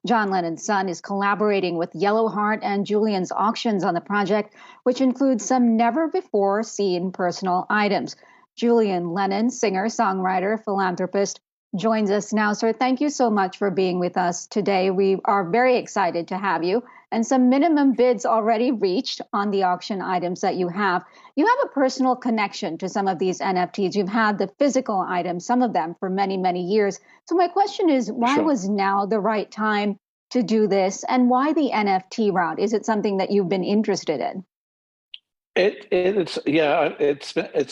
John Lennon's son, is collaborating with Yellowheart and Julian's auctions on the project, which includes some never-before-seen personal items. Julian Lennon, singer, songwriter, philanthropist, joins us now. Sir, thank you so much for being with us today. We are very excited to have you. And some minimum bids already reached on the auction items that you have. You have a personal connection to some of these NFTs. You've had the physical items, some of them, for many, many years. So my question is, why was now the right time to do this? And why the NFT route? Is it something that you've been interested in? It's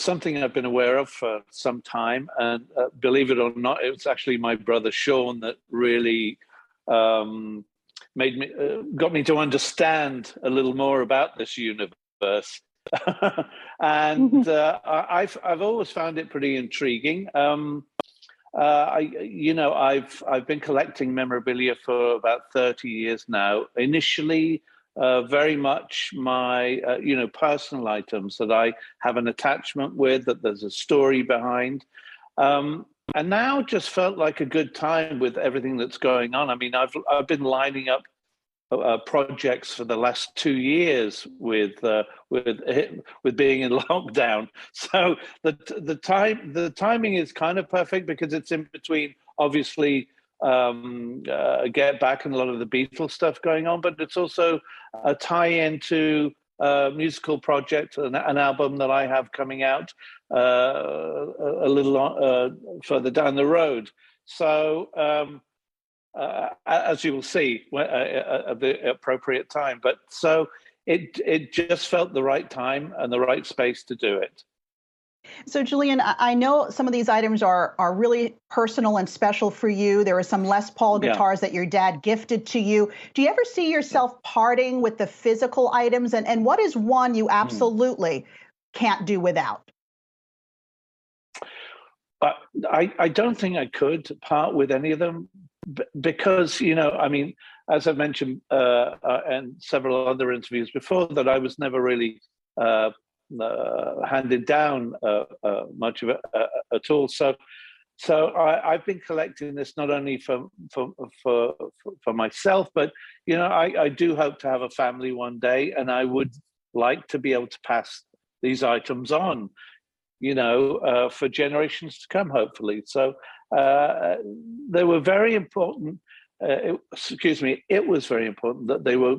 something I've been aware of for some time, and believe it or not, it was actually my brother Sean that really got me to understand a little more about this universe, and I've always found it pretty intriguing. I've been collecting memorabilia for about 30 years now. Initially, very much my personal items that I have an attachment with, that there's a story behind. And now just felt like a good time with everything that's going on. I mean, I've been lining up projects for the last 2 years with being in lockdown. So the timing is kind of perfect because it's in between, obviously, Get Back and a lot of the Beatles stuff going on, but it's also a tie-in to a musical project, an album that I have coming out a little further down the road. So as you will see at the appropriate time, but so it just felt the right time and the right space to do it. So, Julian, I know some of these items are really personal and special for you. There are some Les Paul guitars that your dad gifted to you. Do you ever see yourself parting with the physical items? And what is one you absolutely can't do without? I don't think I could part with any of them because, I mean, as I've mentioned and several other interviews before, that I was never really handed down much of it at all. So I've been collecting this not only for myself, but I do hope to have a family one day, and I would like to be able to pass these items on, for generations to come, hopefully. So they were very important. It was very important that they were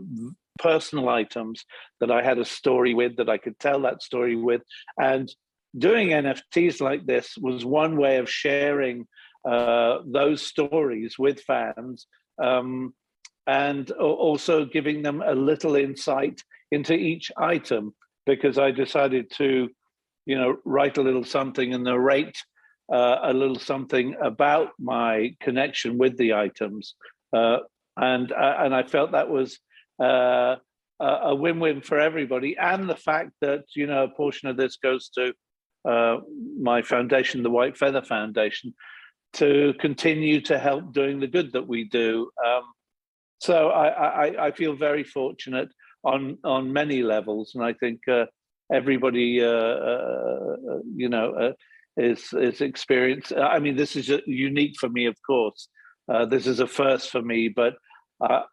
personal items that I had a story with, that I could tell that story with. And doing NFTs like this was one way of sharing those stories with fans, and also giving them a little insight into each item, because I decided to, write a little something and narrate a little something about my connection with the items. And I felt that was a win-win for everybody, and the fact that a portion of this goes to my foundation, the White Feather Foundation, to continue to help doing the good that we do. So I feel very fortunate on many levels, and I think everybody is experienced. I mean, this is unique for me, of course. This is a first for me, but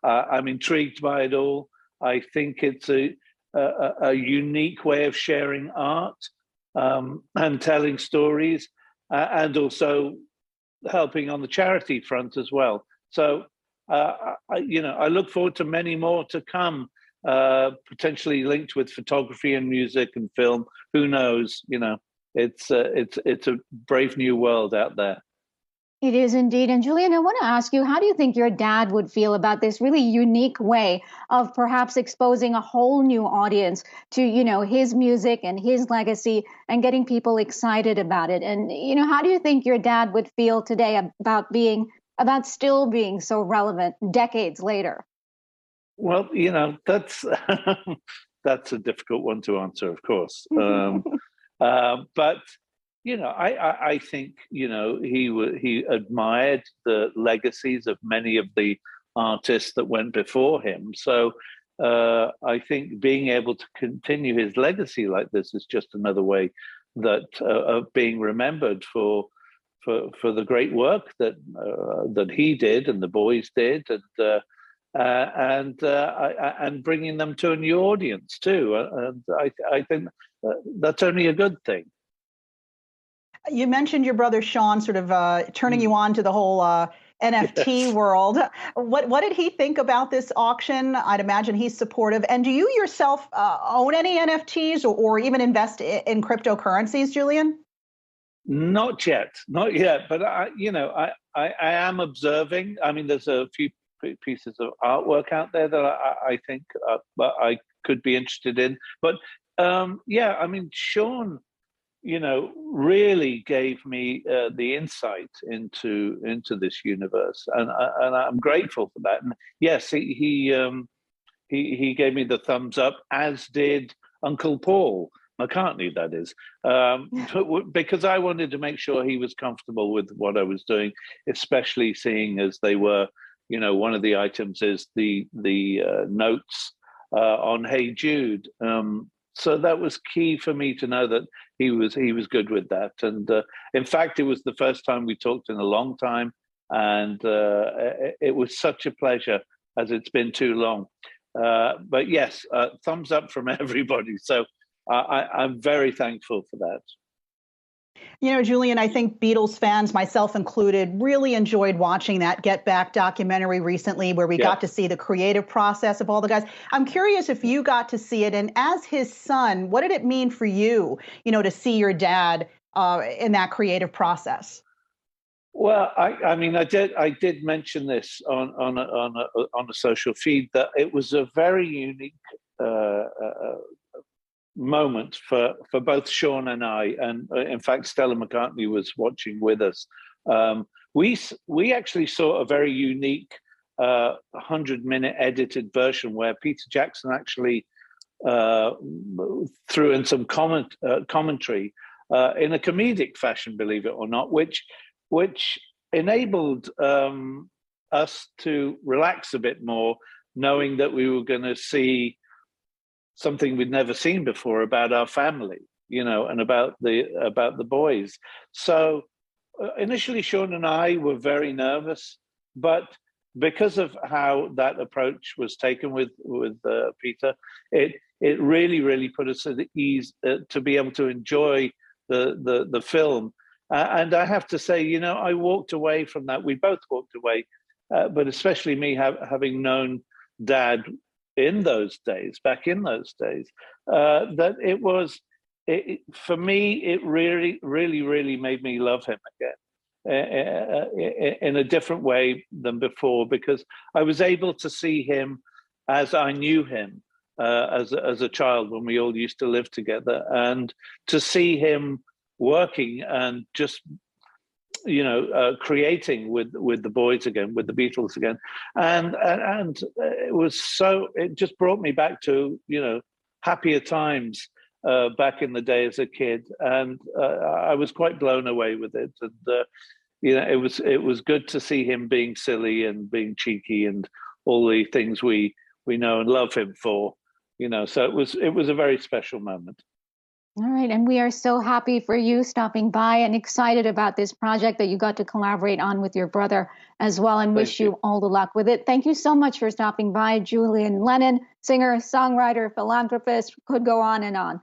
I'm intrigued by it all. I think it's a unique way of sharing art and telling stories, and also helping on the charity front as well. So, I look forward to many more to come, potentially linked with photography and music and film. Who knows? It's a brave new world out there. It is indeed. And Julian, I want to ask you, how do you think your dad would feel about this really unique way of perhaps exposing a whole new audience to, his music and his legacy and getting people excited about it? And, how do you think your dad would feel today about still being so relevant decades later? Well, that's that's a difficult one to answer, of course. But I think he admired the legacies of many of the artists that went before him. So I think being able to continue his legacy like this is just another way that of being remembered for for the great work that he did and the boys did, and bringing them to a new audience too. And I think that's only a good thing. You mentioned your brother Sean sort of turning you on to the whole NFT Yes. world. What did he think about this auction? I'd imagine he's supportive. And do you yourself own any NFTs or even invest in cryptocurrencies, Julian? Not yet. But I am observing. I mean, there's a few pieces of artwork out there that I think I could be interested in. But I mean, Sean, really gave me the insight into this universe, and I'm grateful for that. And yes, he gave me the thumbs up, as did Uncle Paul McCartney, that is, because I wanted to make sure he was comfortable with what I was doing, especially seeing as they were, one of the items is the notes on Hey Jude. So that was key for me to know that he was good with that. And in fact, it was the first time we talked in a long time, and it was such a pleasure, as it's been too long. But yes, thumbs up from everybody. So I'm very thankful for that. Julian, I think Beatles fans, myself included, really enjoyed watching that Get Back documentary recently, where we got to see the creative process of all the guys. I'm curious if you got to see it, and as his son, what did it mean for you, to see your dad in that creative process? Well, I mean, I did mention this on a social feed, that it was a very unique moment for both Sean and I, and in fact Stella McCartney was watching with us. We actually saw a very unique 100-minute edited version where Peter Jackson actually threw in some commentary in a comedic fashion, believe it or not, which enabled us to relax a bit more, knowing that we were going to see something we'd never seen before about our family, and about the boys. So initially, Sean and I were very nervous, but because of how that approach was taken with Peter, it really put us at ease to be able to enjoy the film. And I have to say, I walked away from that. We both walked away, but especially me, having known Dad back in those days, that it was, for me, it really made me love him again in a different way than before, because I was able to see him as I knew him as a child, when we all used to live together, and to see him working and just creating with the boys again, with the Beatles again, and it just brought me back to happier times back in the day as a kid, and I was quite blown away with it. And it was good to see him being silly and being cheeky and all the things we know and love him for. So it was a very special moment. All right. And we are so happy for you stopping by and excited about this project that you got to collaborate on with your brother as well, and wish you all the luck with it. Thank you so much for stopping by. Julian Lennon, singer, songwriter, philanthropist, could go on and on.